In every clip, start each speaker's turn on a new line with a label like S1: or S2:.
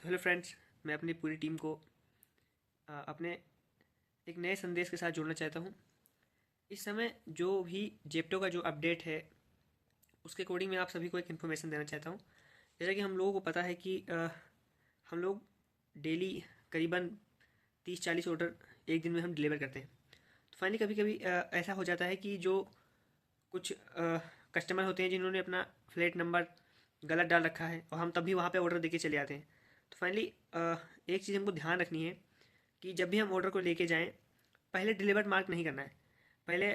S1: तो hello friends, मैं अपनी पूरी टीम को अपने एक नए संदेश के साथ जोड़ना चाहता हूँ। इस समय जो भी जेप्टो का जो अपडेट है उसके अकॉर्डिंग मैं आप सभी को एक इन्फॉर्मेशन देना चाहता हूँ। जैसा कि हम लोगों को पता है कि हम लोग डेली करीबन 30-40 ऑर्डर एक दिन में हम डिलीवर करते हैं। तो फाइनली कभी कभी ऐसा हो जाता है कि जो कुछ कस्टमर होते हैं जिन्होंने अपना फ्लैट नंबर गलत डाल रखा है और हम तभी वहाँ पे ऑर्डर देके चले आते हैं। तो फाइनली एक चीज़ हमको ध्यान रखनी है कि जब भी हम ऑर्डर को लेके जाएं, पहले डिलीवर्ड मार्क नहीं करना है। पहले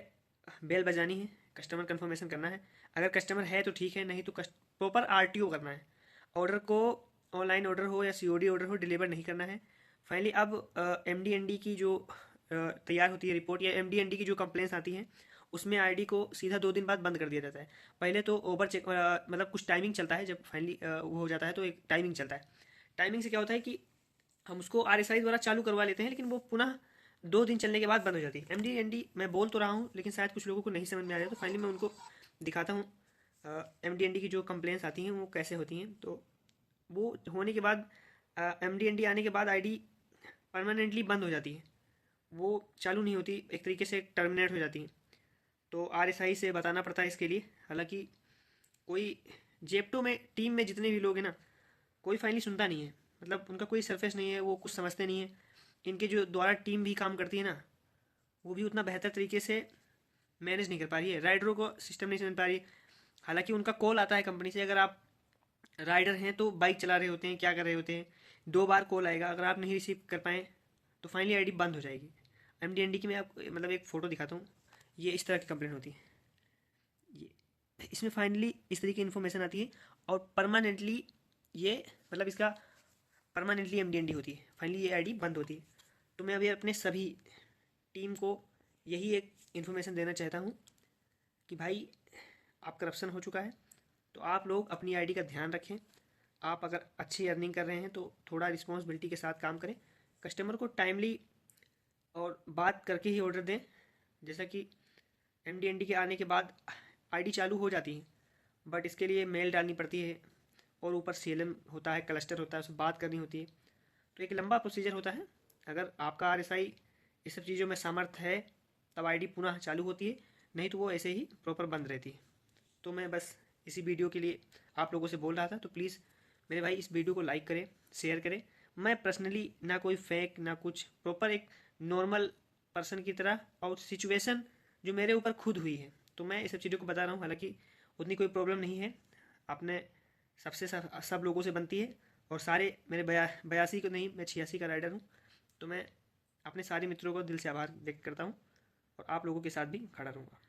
S1: बेल बजानी है, कस्टमर कंफर्मेशन करना है। अगर कस्टमर है तो ठीक है, नहीं तो प्रॉपर आरटीओ करना है। ऑर्डर को ऑनलाइन ऑर्डर हो या सीओडी ऑर्डर हो, डिलीवर नहीं करना है। फाइनली अब एमडीएनडी की जो तैयार होती है रिपोर्ट या एमडीएनडी की जो कंप्लेंट्स आती हैं उसमें आईडी को सीधा 2 दिन बाद बंद कर दिया जाता है। पहले तो ओवर चेक मतलब कुछ टाइमिंग चलता है। जब फाइनली वो हो जाता है तो एक टाइमिंग चलता है। टाइमिंग से क्या होता है कि हम उसको आरएसआई द्वारा चालू करवा लेते हैं, लेकिन वो पुनः 2 दिन चलने के बाद बंद हो जाती है। एमडीएनडी मैं बोल तो रहा हूँ लेकिन शायद कुछ लोगों को नहीं समझ में आ रहा है, तो फाइनली मैं उनको दिखाता हूँ एमडीएनडी की जो कंप्लेंट्स आती हैं वो कैसे होती हैं। तो वो होने के बाद एमडीएनडी आने के बाद आईडी परमानेंटली बंद हो जाती है, वो चालू नहीं होती, एक तरीके से टर्मिनेट हो जाती है। तो आरएसआई से बताना पड़ता है इसके लिए। हालांकि कोई जेप्टो में टीम में जितने भी लोग हैं ना, कोई फाइनली सुनता नहीं है। मतलब उनका कोई सरफेस नहीं है, वो कुछ समझते नहीं है। इनके जो द्वारा टीम भी काम करती है ना, वो भी उतना बेहतर तरीके से मैनेज नहीं कर पा रही है, राइडरों को सिस्टम नहीं समझ पा रही है। हालांकि उनका कॉल आता है कंपनी से, अगर आप राइडर हैं तो बाइक चला रहे होते हैं, क्या कर रहे होते हैं, 2 बार कॉल आएगा, अगर आप नहीं रिसीव कर पाएँ तो फाइनली आईडी बंद हो जाएगी। एमडीएनडी की मैं आपको मतलब एक फ़ोटो दिखाता हूँ। ये इस तरह की कंप्लेंट होती है। ये इसमें फाइनली इस तरीके की इन्फॉर्मेशन आती है और परमानेंटली ये मतलब इसका परमानेंटली एमडीएनडी होती है। फाइनली ये आईडी बंद होती है। तो मैं अभी अपने सभी टीम को यही एक इन्फॉर्मेशन देना चाहता हूँ कि भाई आप करप्शन हो चुका है, तो आप लोग अपनी आईडी का ध्यान रखें। आप अगर अच्छी अर्निंग कर रहे हैं तो थोड़ा रिस्पॉन्सिबिलिटी के साथ काम करें। कस्टमर को टाइमली और बात करके ही ऑर्डर दें। जैसा कि एमडीएनडी के आने के बाद आईडी चालू हो जाती है, बट इसके लिए मेल डालनी पड़ती है और ऊपर सीएलएम होता है, क्लस्टर होता है, उससे बात करनी होती है। तो एक लंबा प्रोसीजर होता है। अगर आपका आरएसआई इस सब चीज़ों में सामर्थ्य है तब आईडी पुनः चालू होती है, नहीं तो वो ऐसे ही प्रॉपर बंद रहती है। तो मैं बस इसी वीडियो के लिए आप लोगों से बोल रहा था। तो प्लीज़ मेरे भाई इस वीडियो को लाइक करें, शेयर करें। मैं पर्सनली ना कोई फेक ना कुछ, प्रॉपर एक नॉर्मल पर्सन की तरह और सिचुएशन जो मेरे ऊपर खुद हुई है तो मैं इस सब चीज़ों को बता रहा हूँ। हालांकि उतनी कोई प्रॉब्लम नहीं है, अपने सबसे सब लोगों से बनती है। और सारे मेरे 82 को नहीं, मैं 86 का राइडर हूँ। तो मैं अपने सारे मित्रों को दिल से आभार व्यक्त करता हूँ और आप लोगों के साथ भी खड़ा रहूँगा।